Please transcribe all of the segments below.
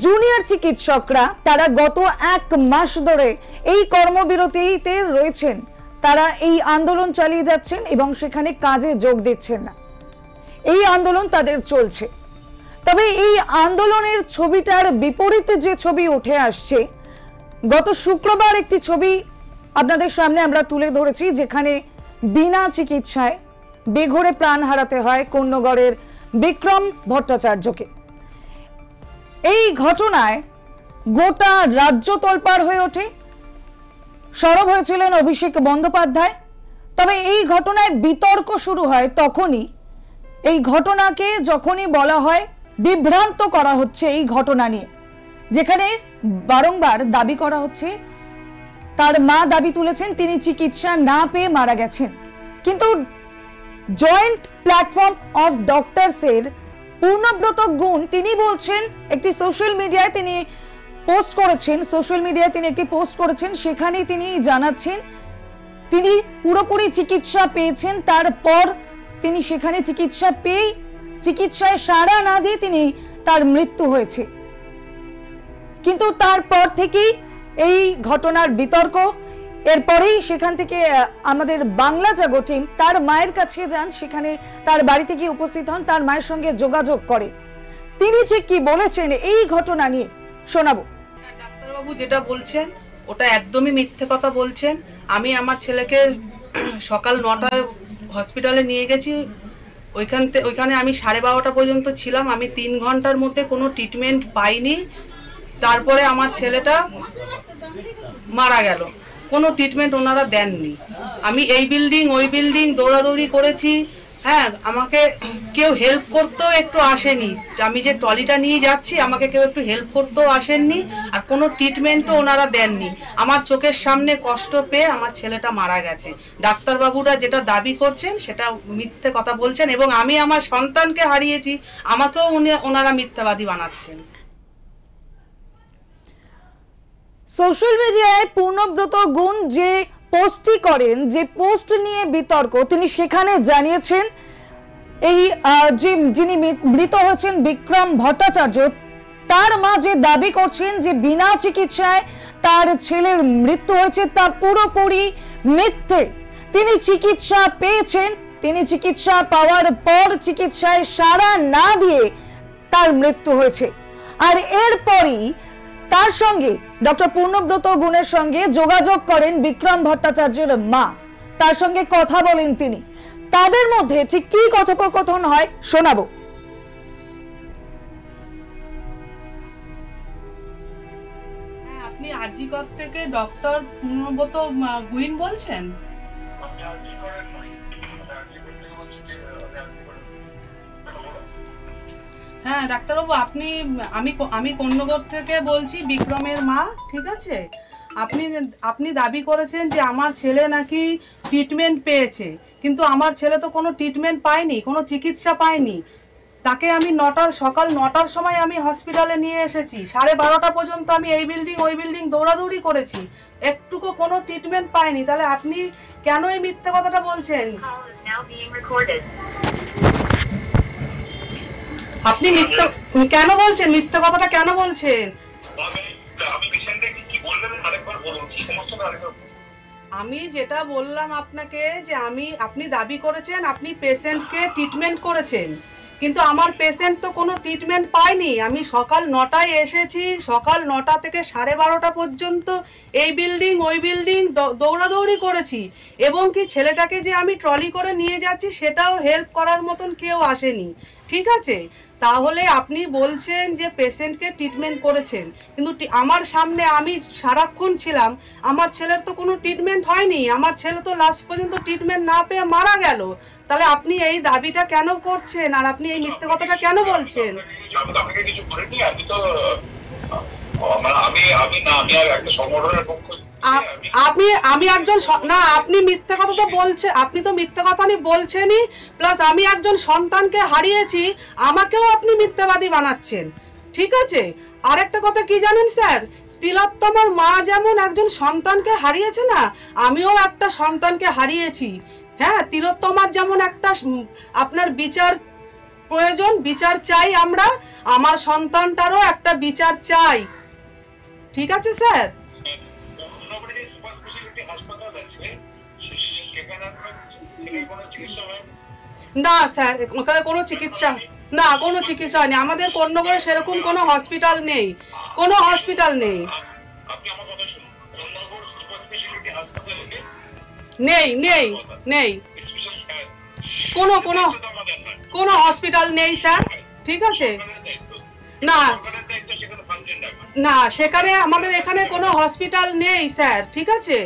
Junior চিকিৎসকরা তারা গত 1 মাস ধরে এই কর্মবিরতিতে রয়েছেন। তারা এই আন্দোলন চালিয়ে যাচ্ছেন এবং সেখানে কাজে যোগ দিচ্ছেন না। এই আন্দোলন তাদের চলছে। তবে এই আন্দোলনের ছবিটার বিপরীতে যে ছবি উঠে আসছে, গত শুক্রবার একটি ছবি আপনাদের সামনে আমরা তুলে ধরেছি, যেখানে বিনা চিকিৎসায় বেঘরে প্রাণ হারাতে হয় কোন্নগরের বিক্রম ভট্টাচার্যকে। এই ঘটনায় গোটা রাজ্য তোলপাড় হয়ে ওঠে। সরব হয়েছিলেন অভিষেক বন্দ্যোপাধ্যায়। তবে এই ঘটনায় বিতর্ক শুরু হয় তখনই, এই ঘটনাকে যখনই বলা হয় বিভ্রান্ত করা হচ্ছে এই ঘটনা নিয়ে, যেখানে বারংবার দাবি করা হচ্ছে, তার মা দাবি তুলেছেন তিনি চিকিৎসা না পেয়ে মারা গেছেন। কিন্তু জয়েন্ট প্ল্যাটফর্ম অফ ডক্টরসের পূর্ণব্রত গুণ তিনি বলছেন, একটি সোশ্যাল মিডিয়ায় তিনি একটি পোস্ট করেছেন, সেখানে তিনি জানাচ্ছেন তিনি পুরোপুরি চিকিৎসা পেয়েছেন। তারপর তিনি সেখানে চিকিৎসায় সাড়া না দিয়ে তার মৃত্যু হয়েছে। কিন্তু তারপর থেকেই এই ঘটনার বিতর্ক। এরপরেই সেখান থেকে আমাদের বাংলা জাগো টিম তার মায়ের কাছে যান, সেখানে তার বাড়িতে গিয়ে উপস্থিত হন, তার মায়ের সঙ্গে যোগাযোগ করে। তিনি যে কি বলেছেন এই ঘটনা নিয়ে শোনাবো। ডাক্তারবাবু যেটা বলছেন ওটা একদমই মিথ্যে কথা বলছেন। আমি আমার ছেলেকে সকাল 9টায় হসপিটালে নিয়ে গেছি। ওইখানে আমি 12:30 পর্যন্ত ছিলাম। আমি 3 ঘন্টার মধ্যে কোনো ট্রিটমেন্ট পাইনি। তারপরে আমার ছেলেটা মারা গেল। কোনো ট্রিটমেন্ট ওনারা দেননি। আমি এই বিল্ডিং ওই বিল্ডিং দৌড়াদৌড়ি করেছি। হ্যাঁ, আমাকে কেউ হেল্প করতেও একটু আসেনি। আমি যে ট্রলিটা নিয়ে যাচ্ছি আমাকে কেউ একটু হেল্প করতেও আসেননি, আর কোনো ট্রিটমেন্টও ওনারা দেননি। আমার চোখের সামনে কষ্ট পেয়ে আমার ছেলেটা মারা গেছে। ডাক্তারবাবুরা যেটা দাবি করছেন সেটা মিথ্যে কথা বলছেন, এবং আমি আমার সন্তানকে হারিয়েছি, আমাকেও ওনারা মিথ্যাবাদী বানাচ্ছেন। সোশ্যাল মিডিয়ায় পূর্ণব্রত গুণ যে পোস্টটি করেন, যে পোস্ট নিয়ে বিতর্ক, তিনি সেখানে জানিয়েছেন এই যিনি মৃত হয়েছেন বিক্রম ভট্টাচার্য, তার মা যে দাবি করছেন যে বিনা চিকিৎসায় তার ছেলের মৃত্যু হয়েছে তা পুরোপুরি মিথ্যে। তিনি চিকিৎসা পেয়েছেন, তিনি চিকিৎসা পাওয়ার পর চিকিৎসায় সাড়া না দিয়ে তার মৃত্যু হয়েছে। আর এরপরই তার সঙ্গে ডক্টর পূর্ণব্রত গুণের সঙ্গে যোগাযোগ করেন বিক্রম ভট্টাচার্যের মা, তার সঙ্গে কথা বলেন তিনি। তাদের মধ্যে ঠিক কি কথোপকথন হয় শোনাবো। আপনি আরজিকর থেকে ডক্টর পূর্ণব্রত গুণ বলছেন? হ্যাঁ ডাক্তারবাবু, আমি কোন্নগর থেকে বলছি, বিক্রমের মা। ঠিক আছে, আপনি দাবি করেছেন যে আমার ছেলে নাকি ট্রিটমেন্ট পেয়েছে, কিন্তু আমার ছেলে তো কোনো ট্রিটমেন্ট পায়নি, কোনো চিকিৎসা পায়নি। তাকে আমি সকাল 9টার সময় আমি হসপিটালে নিয়ে এসেছি। 12:30 পর্যন্ত আমি এই বিল্ডিং ওই বিল্ডিং দৌড়াদৌড়ি করেছি, একটুকু কোনো ট্রিটমেন্ট পাইনি। তাহলে আপনি কেন এই মিথ্যে কথাটা বলছেন? আপনি কেন বলছেন মিথ্যে কথাটা, কেন বলছেন? আমি যেটা বললাম আপনাকে যে আপনি দাবি করেছেন আপনি পেশেন্টকে ট্রিটমেন্ট করেছেন, কিন্তু আমার পেশেন্ট তো কোনো ট্রিটমেন্ট পায়নি। আমি সকাল 9টায় এসেছি, সকাল 9টা থেকে 12:30 পর্যন্ত এই বিল্ডিং ওই বিল্ডিং দৌড়াদৌড়ি করেছি, এবং কি ছেলেটাকে যে আমি ট্রলি করে নিয়ে যাচ্ছি সেটাও হেল্প করার মতন কেউ আসেনি। ঠিক আছে, তাহলে আপনি বলছেন যে পেশেন্টকে ট্রিটমেন্ট করেছেন, কিন্তু আমার সামনে আমি সারাক্ষণ ছিলাম, আমার ছেলের তো কোনো ট্রিটমেন্ট হয়নি। আমার ছেলে তো লাস্ট পর্যন্ত ট্রিটমেন্ট না পেয়ে মারা গেল। তাহলে আপনি এই দাবিটা কেন করছেন, আর আপনি এই মিথ্যে কথাটা কেন বলছেন? আমি একজন না, আপনি মিথ্যে কথা তো বলছেন, আপনি তো মিথ্যে কথা বলছেনই, প্লাস আমি একজন সন্তানকে হারিয়েছি, আমাকেও আপনি মিথ্যাবাদী বানাচ্ছেন। ঠিক আছে, আরেকটা কথা কি জানেন স্যার, তিলোত্তমার মা যেমন একজন সন্তানকে হারিয়েছে না, আমিও একটা সন্তানকে হারিয়েছি। হ্যাঁ, তিলোত্তমার যেমন একটা আপনার বিচার প্রয়োজন, বিচার চাই আমরা, আমার সন্তানটারও একটা বিচার চাই। ঠিক আছে স্যার? না স্যার, ওখানে কোনো চিকিৎসা না, কোনো চিকিৎসা হয়নি। আমাদের কর্ণগরে সেরকম কোনো হসপিটাল নেই, কোনো হসপিটাল নেই, নেই নেই নেই, কোনো কোনো কোনো হসপিটাল নেই স্যার। ঠিক আছে? না না, সেখানে আমাদের এখানে কোনো হসপিটাল নেই স্যার। ঠিক আছে?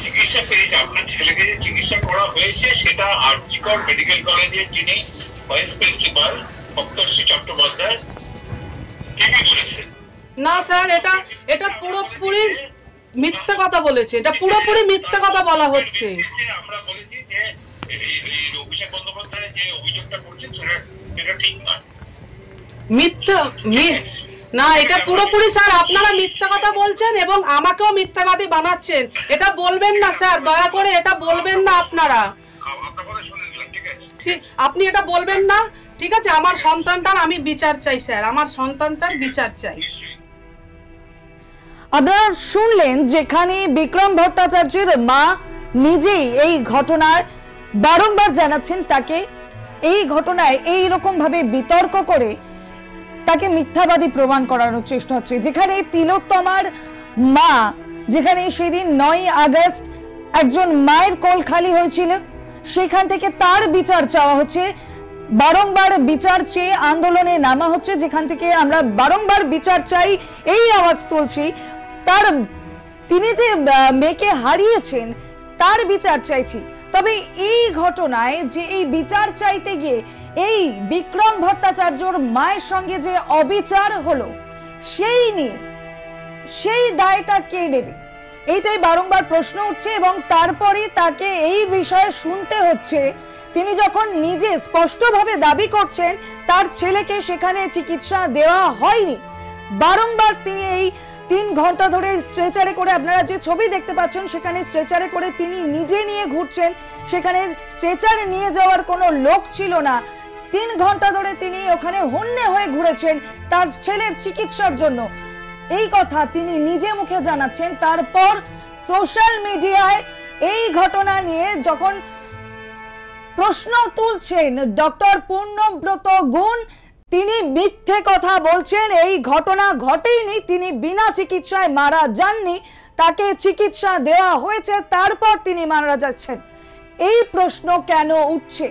চিকিৎসা পেয়েছে, আপনার ছেলেকে যে চিকিৎসা করা হয়েছে সেটা আরজিকর মেডিকেল কলেজের যিনি ভাইস প্রিন্সিপাল সপ্তর্ষি চট্টোপাধ্যায় তিনি বলেছেন। না স্যার, এটা পুরোপুরি মিথ্যা কথা বলেছে, এটা পুরোপুরি মিথ্যা কথা বলা হচ্ছে। আমরা বলেছি যে অভিষেক বন্দ্যোপাধ্যায় যে অভিযোগটা করছেন সেটা ঠিক নয়, মিথ্যা না, এটা পুরোপুরি স্যার আপনারা মিথ্যা কথা বলছেন এবং আমাকেও মিথ্যাবাদী বানাচ্ছেন। এটা বলবেন না স্যার, দয়া করে এটা বলবেন না আপনারা। ঠিক, আপনি এটা বলবেন না। ঠিক আছে? আমার সন্তানটার আমি বিচার চাই স্যার, আমার সন্তানটার বিচার চাই। আপনারা শুনলেন যেখানে বিক্রম ভট্টাচার্যের মা নিজেই এই ঘটনার বারংবার জানাচ্ছেন তাকে, এই ঘটনায় এই রকম ভাবে বিতর্ক করে তাকে মিথ্যাবাদী প্রমাণ করানোর চেষ্টা হচ্ছে। যেখানে তিলোত্তমার মা, যেখানে সেদিন 9 আগস্ট একজন মায়ের কোল খালি হয়েছিল, সেখান থেকে তার বিচার চাওয়া হচ্ছে, বারংবার বিচার চেয়ে আন্দোলনে নামা হচ্ছে, যেখান থেকে আমরা বারংবার বিচার চাই এই আওয়াজ তুলছি। তার তিনি যে মেয়েকে হারিয়েছেন তার বিচার চাইছি। তবে এই ঘটনায় যে এই বিচার চাইতে গিয়ে এই বিক্রম ভট্টাচার্যর মায়ের সঙ্গে যে অবিচার হলো সেই নিয়ে সেই দায়টা কে নেবে, এইটাই বারংবার প্রশ্ন উঠছে। এবং তারপরে তাকে এই বিষয়ে শুনতে হচ্ছে, তিনি যখন নিজে স্পষ্টভাবে দাবি করছেন তার ছেলেকে সেখানে চিকিৎসা দেওয়া হয়নি। বারংবার তিনি এই 3 ঘন্টা ধরে স্ট্রেচারে করে, আপনারা যে ছবি দেখতে পাচ্ছেন সেখানে স্ট্রেচারে করে তিনি নিজে নিয়ে ঘুরছেন, সেখানে স্ট্রেচারে নিয়ে যাওয়ার কোনো লোক ছিল না। 3 ঘন্টা ধরে তিনি ওখানে হন্যে হয়ে ঘুরেছেন তার ছেলের চিকিৎসার জন্য, এই কথা তিনি নিজে মুখে জানাচ্ছেন। তারপর সোশ্যাল মিডিয়ায় এই ঘটনা নিয়ে যখন প্রশ্ন তুলছেন ডক্টর পূর্ণব্রত গুণ, তিনি মিথ্যে কথা বলছেন, এই ঘটনা ঘটেনি, তিনি বিনা চিকিৎসায় মারা যাননি, তাকে চিকিৎসা দেওয়া হয়েছে, তারপর তিনি মারা যাচ্ছেন। এই প্রশ্ন কেন উঠছে?